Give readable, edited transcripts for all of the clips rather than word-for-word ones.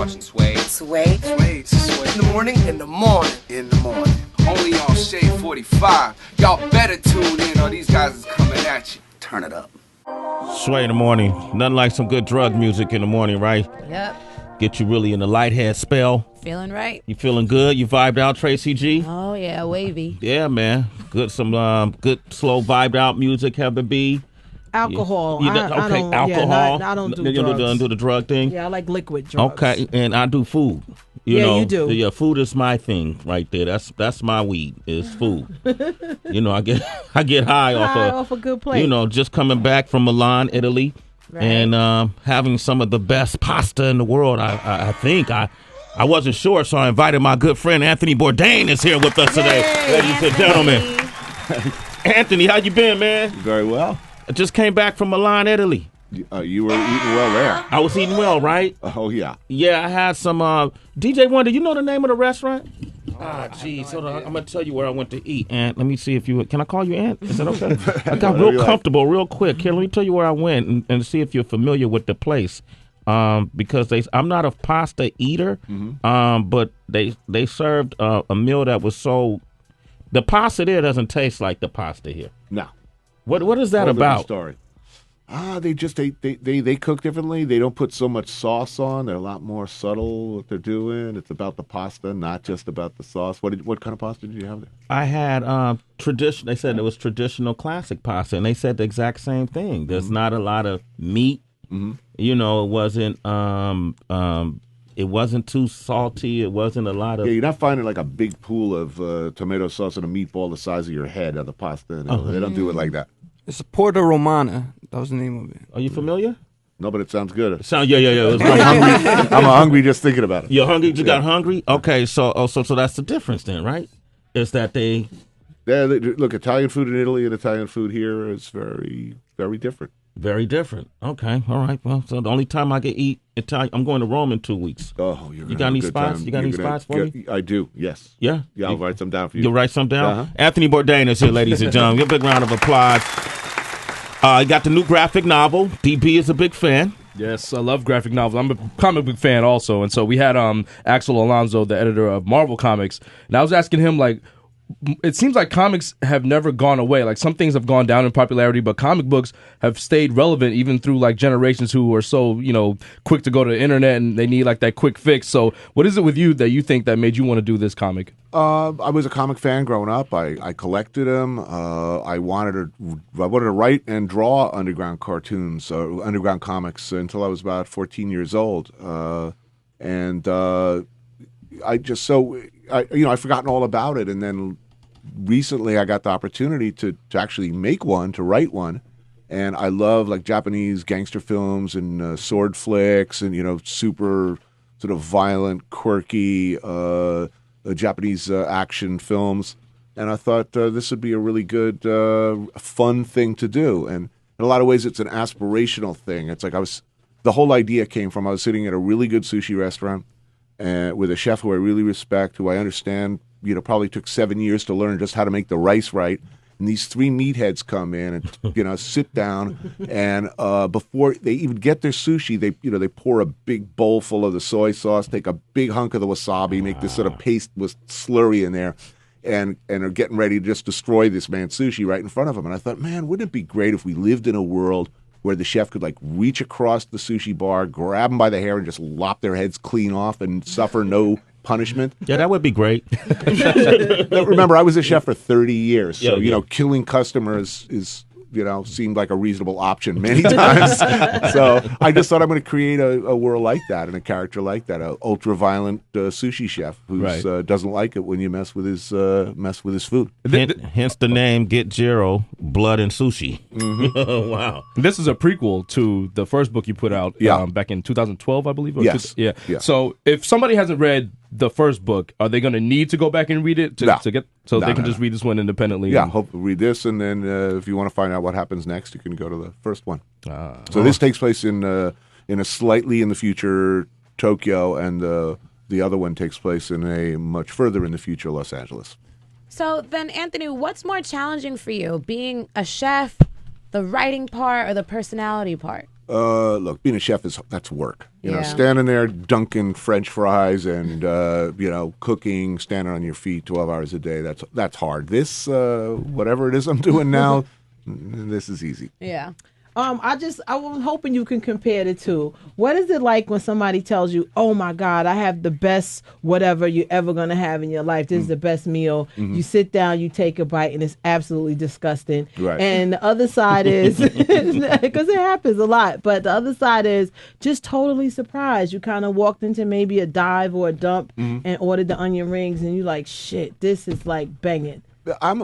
watching Sway. Sway. Sway. In the morning. In the morning. Only on Shade 45. Y'all better tune in or these guys is coming at you. Turn it up. Sway in the morning. Nothing like some good drug music in the morning, right? Yep. Get you really in the lighthead spell. Feeling right. You feeling good? You vibed out, Tracy G? Oh, yeah, wavy. Yeah, man. Good, some good slow vibed out music, Heather B. Alcohol. I don't, alcohol. Yeah, I don't do drugs. You don't do the drug thing? Yeah, I like liquid drugs. Okay, and I do food. You do. Yeah, food is my thing right there. That's my weed is food. I get high off a good plate. Just coming back from Milan, Italy, right. And having some of the best pasta in the world. I think I wasn't sure, so I invited my good friend Anthony Bourdain is here with us today, ladies and gentlemen. Anthony, how you been, man? Very well. I just came back from Milan, Italy. You were eating well there. I was eating well, right? Oh, yeah. Yeah, I had some DJ Wonder, you know the name of the restaurant? Geez, hold on. I'm going to tell you where I went to eat. Aunt, let me see if you... Can I call you Aunt? Is that okay? I got real comfortable real quick. Here, let me tell you where I went and see if you're familiar with the place. Because I'm not a pasta eater, but they served a meal that was so... The pasta there doesn't taste like the pasta here. No. What is that about? Story. They cook differently. They don't put so much sauce on. They're a lot more subtle what they're doing. It's about the pasta, not just about the sauce. What kind of pasta did you have there? I had tradition. They said it was traditional classic pasta, and they said the exact same thing. There's not a lot of meat. It wasn't too salty. It wasn't a lot of... Yeah, you're not finding like a big pool of tomato sauce and a meatball the size of your head of the pasta. They don't do it like that. It's a Porta Romana. That was the name of it. Are you familiar? No, but it sounds good. Yeah. I'm hungry just thinking about it. You're hungry? You got hungry? Okay, so that's the difference then, right? Is that they... Yeah, look, Italian food in Italy and Italian food here is very, very different. Very different. Okay, all right. Well, so the only time I can eat Italian, I'm going to Rome in 2 weeks. Oh, you got any spots? You got any spots for me? I do. Yes. Yeah. Yeah, I'll write some down for you. You'll write some down. Uh-huh. Anthony Bourdain is here, ladies and gentlemen. Give a big round of applause. You got the new graphic novel. DB is a big fan. Yes, I love graphic novels. I'm a comic book fan also, and so we had Axel Alonso, the editor of Marvel Comics, and I was asking him like. It seems like comics have never gone away. Like some things have gone down in popularity, but comic books have stayed relevant even through like generations who are so, quick to go to the internet and they need like that quick fix. So what is it with you that you think that made you want to do this comic? I was a comic fan growing up. I collected them. I wanted to write and draw underground cartoons, underground comics until I was about 14 years old. I've forgotten all about it, and then recently I got the opportunity to actually make one, to write one, and I love like Japanese gangster films and sword flicks and super sort of violent, quirky Japanese action films, and I thought this would be a really good, fun thing to do, and in a lot of ways it's an aspirational thing. It's like the whole idea came from I was sitting at a really good sushi restaurant. With a chef who I really respect, who I understand, probably took 7 years to learn just how to make the rice right. And these three meatheads come in and, sit down, and before they even get their sushi, they pour a big bowl full of the soy sauce, take a big hunk of the wasabi, make this sort of paste with slurry in there, and are getting ready to just destroy this man's sushi right in front of him. And I thought, man, wouldn't it be great if we lived in a world where the chef could like reach across the sushi bar, grab them by the hair, and just lop their heads clean off and suffer no punishment. Yeah, that would be great. Remember, I was a chef for 30 years, so yeah. Killing customers is seemed like a reasonable option many times. So I just thought I'm going to create a world like that and a character like that, an ultra-violent sushi chef who doesn't like it when you mess with his food. Hence the name Get Jiro, Blood and Sushi. Mm-hmm. Wow. This is a prequel to the first book you put out back in 2012, I believe. Yes. Yeah. So if somebody hasn't read the first book, are they going to need to go back and read it to get so they can just read this one independently? Yeah, hope read this, and then if you want to find out what happens next, you can go to the first one. So this takes place in a slightly in the future Tokyo, and the other one takes place in a much further in the future Los Angeles. So then, Anthony, what's more challenging for you, being a chef, the writing part, or the personality part? Look, being a chef that's work. You know, Yeah. standing there dunking French fries and cooking, standing on your feet 12 hours a day. That's hard. This whatever it is I'm doing now, this is easy. Yeah. I was hoping you can compare the two. What is it like when somebody tells you, "Oh my God, I have the best whatever you're ever gonna have in your life. This is the best meal." You sit down, you take a bite, and it's absolutely disgusting. Right. And the other side is because it happens a lot. But the other side is just totally surprised. You kind of walked into maybe a dive or a dump and ordered the onion rings, and you're like, "Shit, this is like banging." I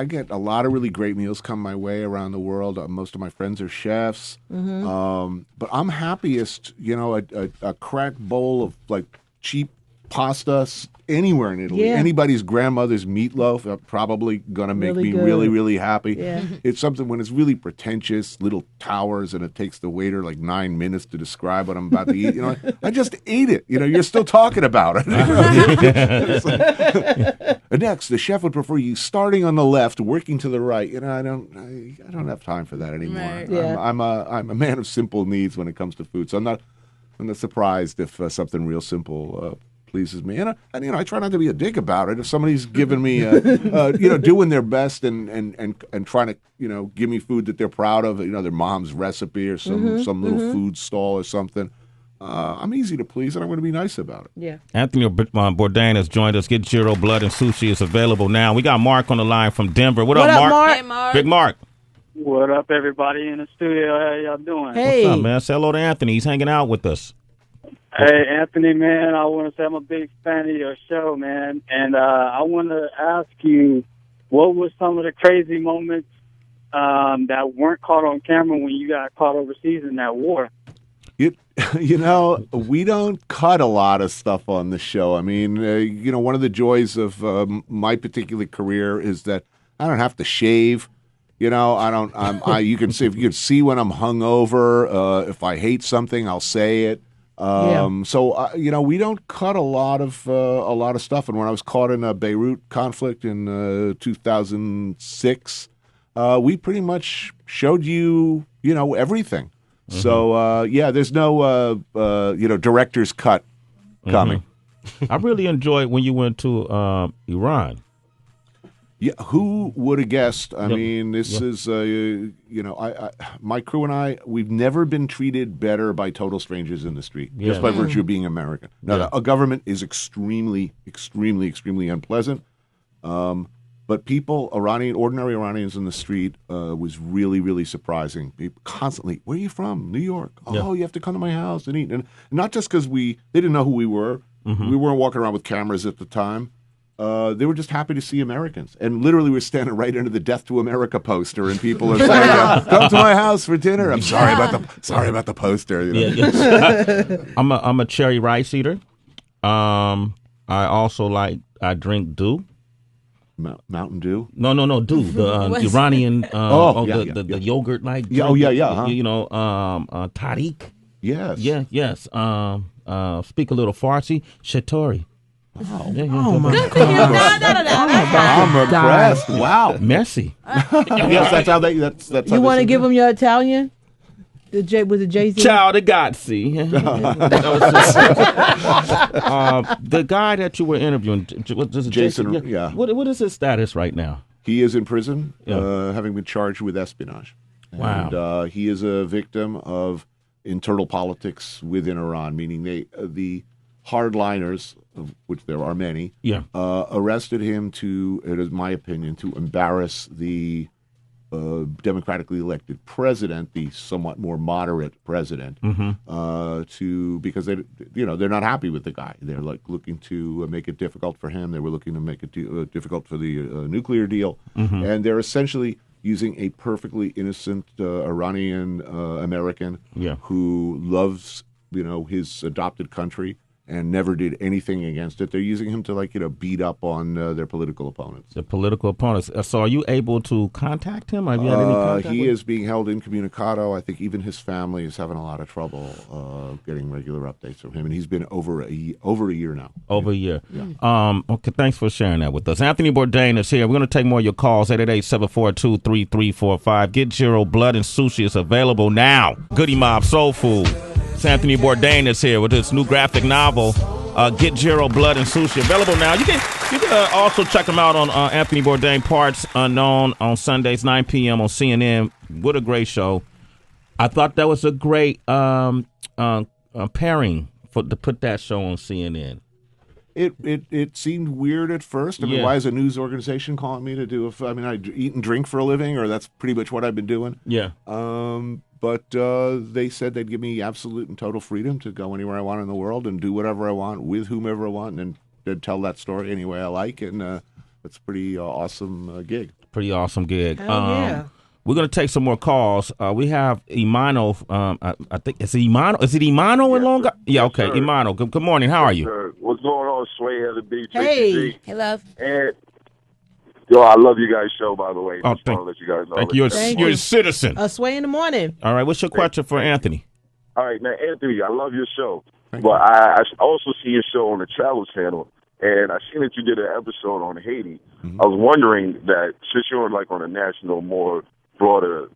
get a lot of really great meals come my way around the world. Most of my friends are chefs. But I'm happiest, a cracked bowl of like cheap pasta anywhere in Italy. Yeah. Anybody's grandmother's meatloaf probably going to make Really me good. really, really happy. Yeah. It's something when it's really pretentious, little towers, and it takes the waiter like 9 minutes to describe what I'm about to eat. I just ate it. You're still talking about it. It's like, next, the chef would prefer you starting on the left, working to the right. I don't have time for that anymore. Right. Yeah. I'm a man of simple needs when it comes to food. So I'm not surprised if something real simple pleases me. And I try not to be a dick about it. If somebody's giving me, doing their best and trying to, give me food that they're proud of, their mom's recipe or some little food stall or something, I'm easy to please and I'm going to be nice about it. Yeah. Anthony Bourdain has joined us. Get Jiro Blood and Sushi is available now. We got Mark on the line from Denver. What up, Mark? Hey, Mark. Big Mark. What up, everybody in the studio? How y'all doing? Hey. What's up, man? Say hello to Anthony. He's hanging out with us. Hey, Anthony, man, I want to say I'm a big fan of your show, man. And I want to ask you, what were some of the crazy moments that weren't caught on camera when you got caught overseas in that war? We don't cut a lot of stuff on the show. I mean, one of the joys of my particular career is that I don't have to shave. You can see when I'm hungover. If I hate something, I'll say it. So we don't cut a lot of stuff. And when I was caught in a Beirut conflict in 2006, we pretty much showed you everything. So there's no director's cut coming. I really enjoyed when you went to Iran. Yeah, who would have guessed? I mean, this is my crew and I. We've never been treated better by total strangers in the street, just by virtue of being American. Now, a government is extremely, extremely, extremely unpleasant. But ordinary Iranians in the street was really, really surprising. People constantly, where are you from? New York. Oh, you have to come to my house and eat. And not just because they didn't know who we were. We weren't walking around with cameras at the time. They were just happy to see Americans. And literally we're standing right under the Death to America poster and people are saying, come to my house for dinner. I'm sorry about the poster. I'm a cherry rice eater. I also I drink Dew. Mountain Dew? No, Dew. The Iranian, the yogurt like drink. Tariq. Yes. Yes. Speak a little Farsi. Shatori. Wow. Oh my Good for you. I'm impressed. Wow. Messy. Yes, that's how they. That's You want to give them your Italian? Was it Jay-Z? Ciao ragazzi. The guy that you were interviewing, Jason. Yeah. What is his status right now? He is in prison, having been charged with espionage. Wow. And he is a victim of internal politics within Iran, meaning the hardliners, of which there are many, arrested him to, it is my opinion, to embarrass the democratically elected president, the somewhat more moderate president, because they're not happy with the guy. They're looking to make it difficult for him. They were looking to make it difficult for the nuclear deal, and they're essentially using a perfectly innocent Iranian American who loves his adopted country and never did anything against it. They're using him to beat up on their political opponents. The political opponents. So are you able to contact him? Have you had any contact He with is being held incommunicado. I think even his family is having a lot of trouble getting regular updates from him, and he's been over a year now. Over a year. Yeah. Okay, thanks for sharing that with us. Anthony Bourdain is here. We're going to take more of your calls, 888-742-3345. Get Jiro Blood and Sushi is available now. Goody Mob Soul Food. It's Anthony Bourdain is here with his new graphic novel, Get Jiro Blood and Sushi, available now. You can also check him out on Anthony Bourdain Parts Unknown on Sundays, 9 p.m. on CNN. What a great show. I thought that was a great pairing to put that show on CNN. It seemed weird at first. I mean, why is a news organization calling me to do I eat and drink for a living, or that's pretty much what I've been doing. Yeah. But they said they'd give me absolute and total freedom to go anywhere I want in the world and do whatever I want with whomever I want, and they'd tell that story any way I like, and it's a pretty awesome gig. Pretty awesome gig. Yeah. We're going to take some more calls. We have Imano. I think it's Imano. Is it Imano in Long Island? Yeah, okay. Sir. Imano. Good morning. How are you? Sir. What's going on, Sway? Heather B, Hey. Hey, love. And I love you guys' show, by the way. Oh, Just want to let you guys know. Thank you. Thank You're you. a citizen. Sway in the morning. All right. What's your question for Anthony? All right, man, Anthony, I love your show. But I also see your show on the Travel Channel, and I seen that you did an episode on Haiti. Mm-hmm. I was wondering that since you're on a national, more broader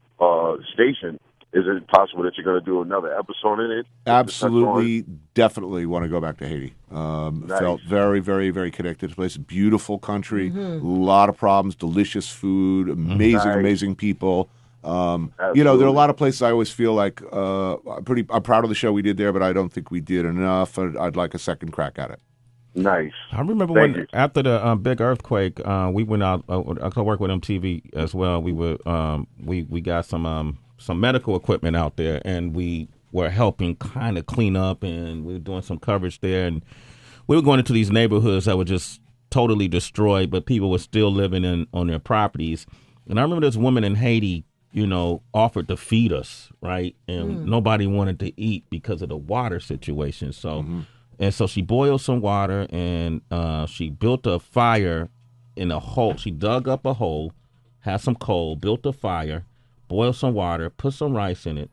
station, is it possible that you're going to do another episode in it? Absolutely, definitely want to go back to Haiti. Felt very, very, very connected to the place. Beautiful country, a lot of problems, delicious food, amazing people. There are a lot of places I always feel like I'm proud of the show we did there, but I don't think we did enough. I'd like a second crack at it. Nice. I remember after the big earthquake, we went out. I worked with MTV as well. We were we got some medical equipment out there, and we were helping kind of clean up, and we were doing some coverage there, and we were going into these neighborhoods that were just totally destroyed, but people were still living on their properties. And I remember this woman in Haiti, offered to feed us, right? And nobody wanted to eat because of the water situation. So, and so she boiled some water, and she built a fire in a hole. She dug up a hole, had some coal, built a fire, boiled some water, put some rice in it,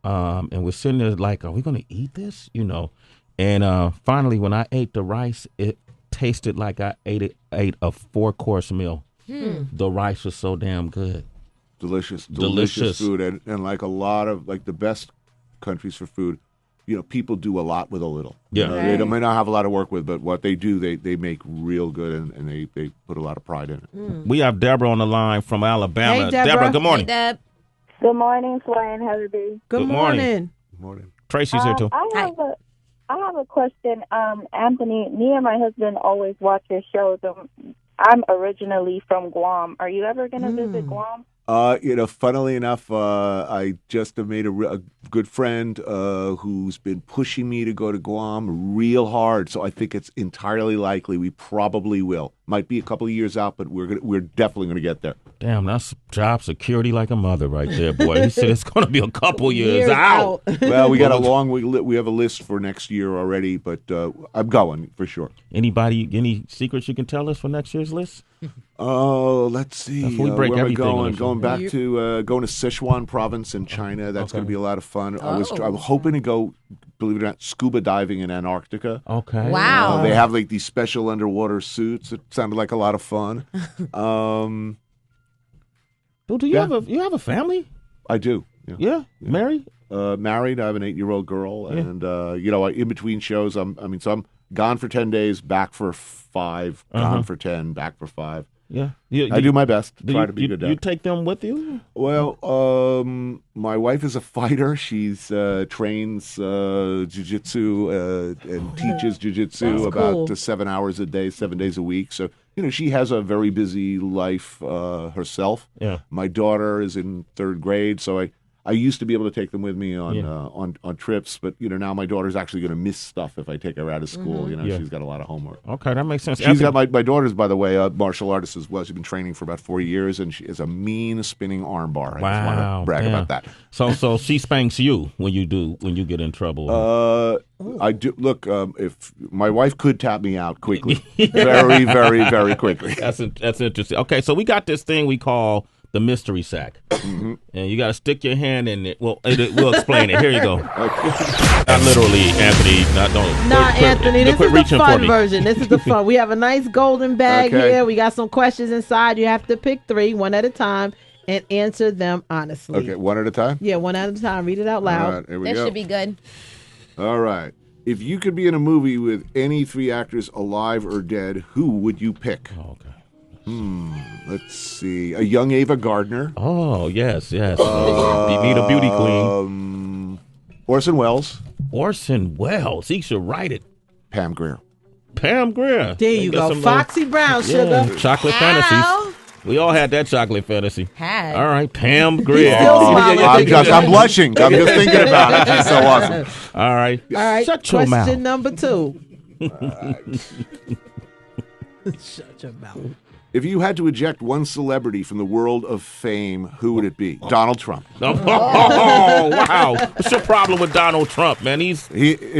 and we're sitting there like, are we going to eat this? And finally, when I ate the rice, it tasted like I ate a 4-course meal. The rice was so damn good. Delicious food, and like a lot of the best countries for food, people do a lot with a little. Yeah, they may not have a lot to work with, but what they do, they make real good, and they put a lot of pride in it. We have Deborah on the line from Alabama. Hey, Deborah. Good morning. Hey, Deb. Good morning, Sway and Heather B. Good morning. Good morning. Tracy's here too. I have a question. Anthony, me and my husband always watch your shows. I'm originally from Guam. Are you ever going to visit Guam? Funnily enough, I just have made a good friend who's been pushing me to go to Guam real hard. So I think it's entirely likely we probably will. Might be a couple of years out, but we're definitely going to get there. Damn, that's job security like a mother right there, boy. He said it's going to be a couple years out. Well, we got we have a list for next year already, but I'm going for sure. Any secrets you can tell us for next year's list? Oh, let's see. We break where am I everything. Going back to Sichuan province in China. That's going to be a lot of fun. I was hoping to go, believe it or not, scuba diving in Antarctica. Okay. Wow. They have these special underwater suits. It sounded like a lot of fun. Do you have a family? I do. Yeah. Married? Married. I have an 8-year-old girl, and in between shows, I'm gone for 10 days, back for 5, gone for 10, back for 5. Yeah. I do my best. Try to be good dad. You take them with you? Well, my wife is a fighter. She's trains jiu-jitsu and teaches jiu-jitsu about 7 hours a day, 7 days a week. So, she has a very busy life herself. Yeah. My daughter is in 3rd grade, so I I used to be able to take them with me on trips, but now my daughter's actually going to miss stuff if I take her out of school. She's got a lot of homework. Okay, that makes sense. She's got my daughter's, by the way, a martial artist as well. She's been training for about 4 years, and she is a mean spinning arm bar. I just want to brag about that. So she spanks you when you get in trouble. I do. Look, if my wife could tap me out quickly, very, very, very quickly. That's interesting. Okay, so we got this thing we call the mystery sack, and you got to stick your hand in it. Well, we'll explain it. Here you go. Not literally, Anthony. Anthony. This is the fun version. This is the fun. We have a nice golden bag here. We got some questions inside. You have to pick 3, one at a time, and answer them honestly. Okay, one at a time? Yeah, one at a time. Read it out loud. All right, here we go. This should be good. All right. If you could be in a movie with any 3 actors, alive or dead, who would you pick? Oh, okay. Let's see. A young Ava Gardner. Oh, yes. You need a beauty queen. Orson Welles. Orson Welles. He should write it. Pam Grier. There you go. Foxy Brown, sugar. Chocolate fantasies. We all had that chocolate fantasy. Had. All right, Pam Grier. I'm blushing. I'm just thinking about it. She's so awesome. All right. Shut your mouth. Question number 2. Shut your mouth. If you had to eject one celebrity from the world of fame, who would it be? Donald Trump. Oh, wow. What's your problem with Donald Trump, man? He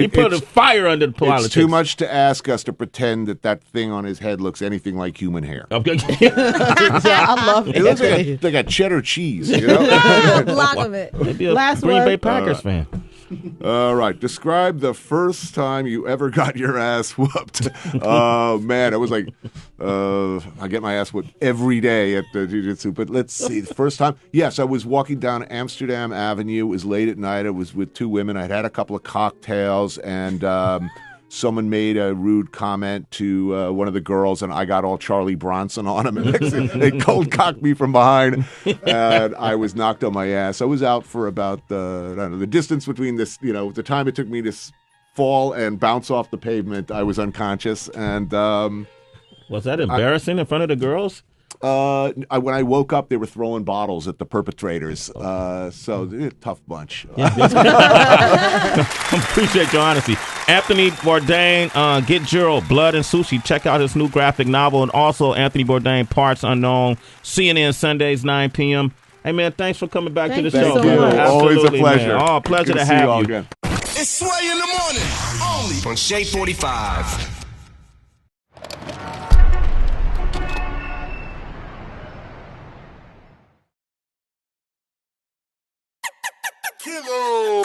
put a fire under the politics. It's too much to ask us to pretend that thing on his head looks anything like human hair. Okay. I love it. It looks like a cheddar cheese, A block of it. Maybe a Green Bay Packers fan. All right. Describe the first time you ever got your ass whooped. Oh, man. It was like, I get my ass whooped every day at the Jiu-Jitsu. But let's see. The first time, yes, I was walking down Amsterdam Avenue. It was late at night. I was with 2 women. I'd had a couple of cocktails, and someone made a rude comment to one of the girls, and I got all Charlie Bronson on him. And they cold cocked me from behind, and I was knocked on my ass. I was out for about the distance between this, the time it took me to fall and bounce off the pavement. I was unconscious, and was that embarrassing in front of the girls? When I woke up, they were throwing bottles at the perpetrators. So they're a tough bunch. Appreciate your honesty. Anthony Bourdain, get Jiro, Blood and Sushi. Check out his new graphic novel. And also Anthony Bourdain, Parts Unknown. CNN Sundays, 9 p.m. Hey, man, thanks for coming back to the show. Thank you. Always a pleasure. Man. Oh, pleasure to have you. Again. It's Sway in the morning, only on Shade 45. Kilo.